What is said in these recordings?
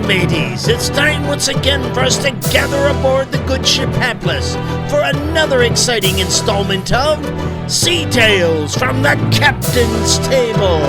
mateys, it's time once again for us to gather aboard the good ship Hapless for another exciting installment of Sea Tales from the Captain's Table.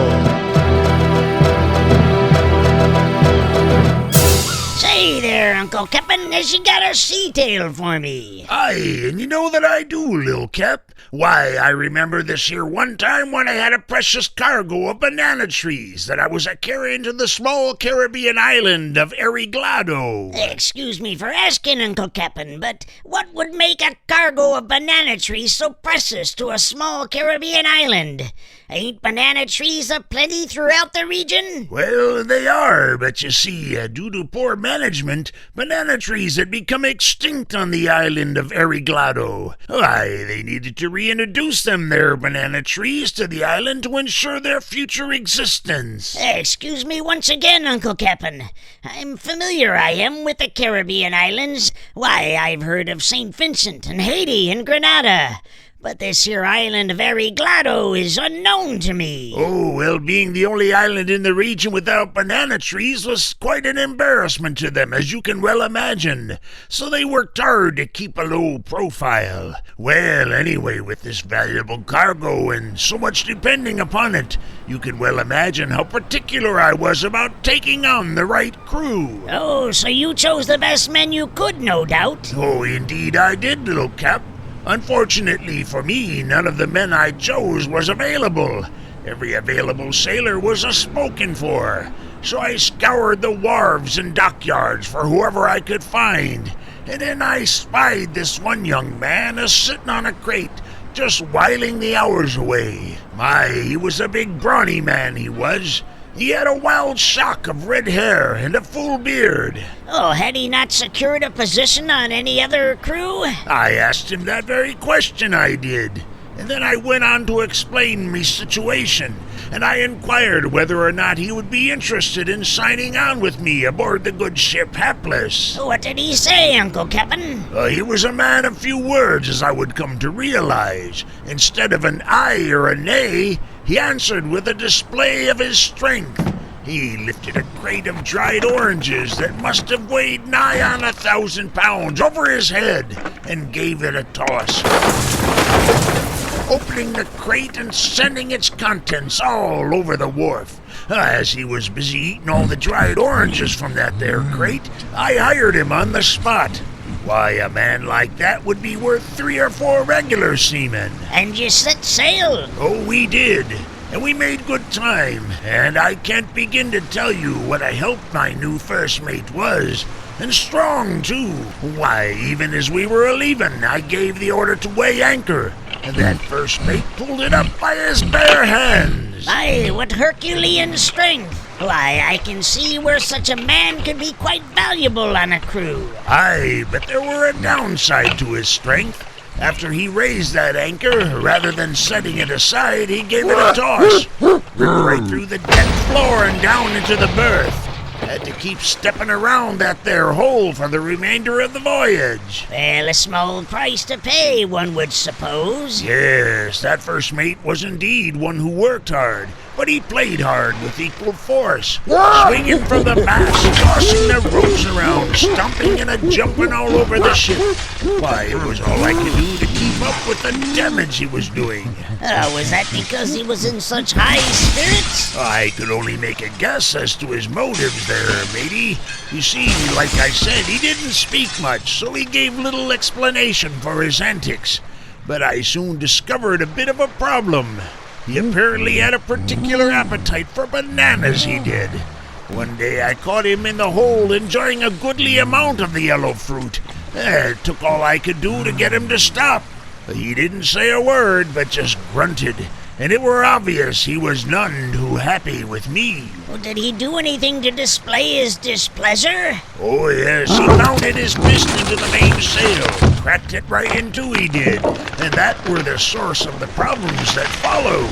Say there, Uncle Cap'n, has you got a sea tale for me? Aye, and you know that I do, Lil Cap. Why, I remember this here one time when I had a precious cargo of banana trees that I was a-carrying to the small Caribbean island of Ariglado. Excuse me for asking, Uncle Cap'n, but what would make a cargo of banana trees so precious to a small Caribbean island? Ain't banana trees aplenty throughout the region? Well, they are, but you see, due to poor management, banana trees had become extinct on the island of Ariglado. Why, they needed to reintroduce them their banana trees to the island to ensure their future existence. Excuse me once again, Uncle Cap'n. I'm familiar, I am, with the Caribbean islands. Why, I've heard of St. Vincent and Haiti and Grenada. But this here island of Ariglado is unknown to me. Oh, well, being the only island in the region without banana trees was quite an embarrassment to them, as you can well imagine. So they worked hard to keep a low profile. Well, anyway, with this valuable cargo and so much depending upon it, you can well imagine how particular I was about taking on the right crew. Oh, so you chose the best men you could, no doubt. Oh, indeed I did, Little Cap. Unfortunately for me, none of the men I chose was available. Every available sailor was spoken for. So I scoured the wharves and dockyards for whoever I could find. And then I spied this one young man sitting on a crate, just whiling the hours away. My, he was a big brawny man, he was. He had a wild shock of red hair and a full beard. Oh, had he not secured a position on any other crew? I asked him that very question, I did. And then I went on to explain my situation, and I inquired whether or not he would be interested in signing on with me aboard the good ship Hapless. What did he say, Uncle Cap'n? He was a man of few words, as I would come to realize. Instead of an aye or a nay, he answered with a display of his strength. He lifted a crate of dried oranges that must have weighed nigh on 1,000 pounds over his head and gave it a toss, opening the crate and sending its contents all over the wharf. As he was busy eating all the dried oranges from that there crate, I hired him on the spot. Why, a man like that would be worth 3 or 4 regular seamen. And you set sail? Oh, we did. And we made good time. And I can't begin to tell you what a help my new first mate was. And strong, too. Why, even as we were a-leaving, I gave the order to weigh anchor. And that first mate pulled it up by his bare hands. Aye, what Herculean strength. Why, I can see where such a man could be quite valuable on a crew. Aye, but there were a downside to his strength. After he raised that anchor, rather than setting it aside, he gave it a toss. Ripped right through the deck floor and down into the berth. Had to keep stepping around that there hole for the remainder of the voyage. Well, a small price to pay, one would suppose. Yes, that first mate was indeed one who worked hard, but he played hard with equal force, swinging from the mast, tossing the ropes around, stomping and a-jumping all over the ship. Why, it was all I could do to keep up with the damage he was doing. Was that because he was in such high spirits? I could only make a guess as to his motives there, matey. You see, like I said, he didn't speak much, so he gave little explanation for his antics. But I soon discovered a bit of a problem. He apparently had a particular appetite for bananas, he did. One day I caught him in the hole enjoying a goodly amount of the yellow fruit. It took all I could do to get him to stop. He didn't say a word, but just grunted, and it were obvious he was none too happy with me. Well, did he do anything to display his displeasure? Oh, yes, he mounted his fist into the mainsail, cracked it right in two, he did, and that were the source of the problems that followed.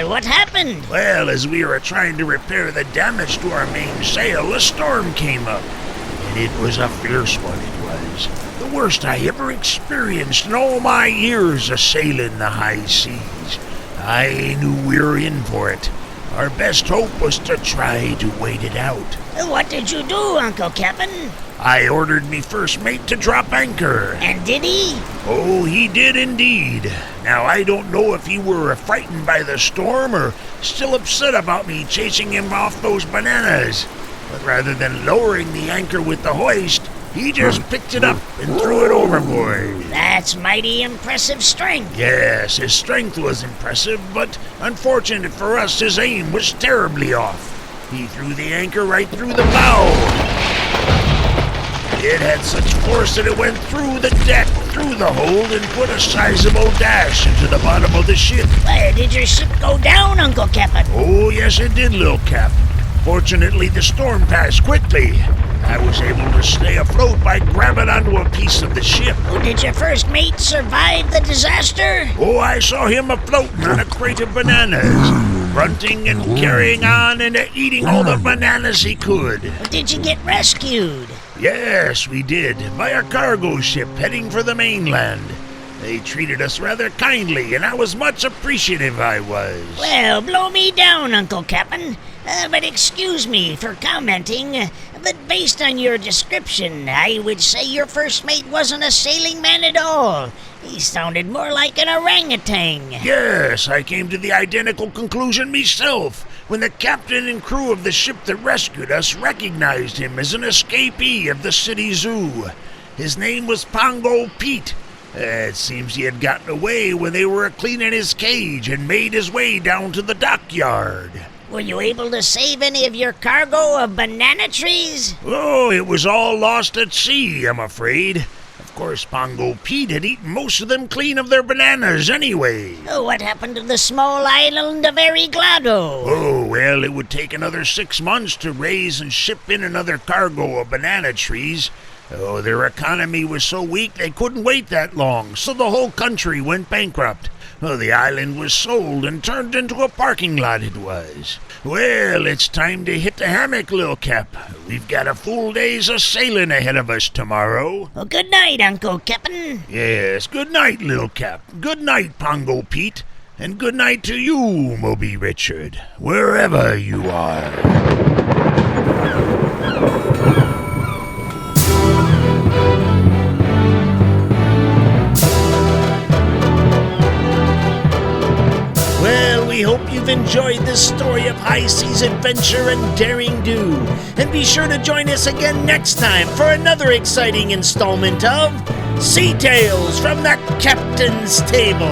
What happened? Well, as we were trying to repair the damage to our mainsail, a storm came up, and it was a fierce one, it was. The worst I ever experienced in all my years of sailing the high seas. I knew we were in for it. Our best hope was to try to wait it out. What did you do, Uncle Cap'n? I ordered me first mate to drop anchor. And did he? Oh, he did indeed. Now, I don't know if he were frightened by the storm or still upset about me chasing him off those bananas. But rather than lowering the anchor with the hoist, he just picked it up and threw it overboard. That's mighty impressive strength. Yes, his strength was impressive, but unfortunate for us, his aim was terribly off. He threw the anchor right through the bow. It had such force that it went through the deck, through the hold, and put a sizable dash into the bottom of the ship. Did your ship go down, Uncle Cap'n? Oh, yes, it did, Lil Cap. Fortunately, the storm passed quickly. I was able to stay afloat by grabbing onto a piece of the ship. Did your first mate survive the disaster? Oh, I saw him afloating on a crate of bananas, grunting and carrying on and eating all the bananas he could. Did you get rescued? Yes, we did, by a cargo ship heading for the mainland. They treated us rather kindly, and I was much appreciative, I was. Well, blow me down, Uncle Cap'n. But excuse me for commenting, but based on your description, I would say your first mate wasn't a sailing man at all. He sounded more like an orangutan. Yes, I came to the identical conclusion myself when the captain and crew of the ship that rescued us recognized him as an escapee of the city zoo. His name was Pongo Pete. It seems he had gotten away when they were cleaning his cage and made his way down to the dockyard. Were you able to save any of your cargo of banana trees? Oh, it was all lost at sea, I'm afraid. Of course, Pongo Pete had eaten most of them clean of their bananas anyway. What happened to the small island of Ariglado? Oh, well, it would take another 6 months to raise and ship in another cargo of banana trees. Oh, their economy was so weak they couldn't wait that long, so the whole country went bankrupt. Oh, the island was sold and turned into a parking lot, it was. Well, it's time to hit the hammock, Lil Cap. We've got a full day's of sailing ahead of us tomorrow. Well, good night, Uncle Cap'n. Yes, good night, Lil Cap. Good night, Pongo Pete. And good night to you, Moby Richard, wherever you are. We hope you've enjoyed this story of high seas adventure and daring do. And be sure to join us again next time for another exciting installment of Sea Tales from the Captain's Table.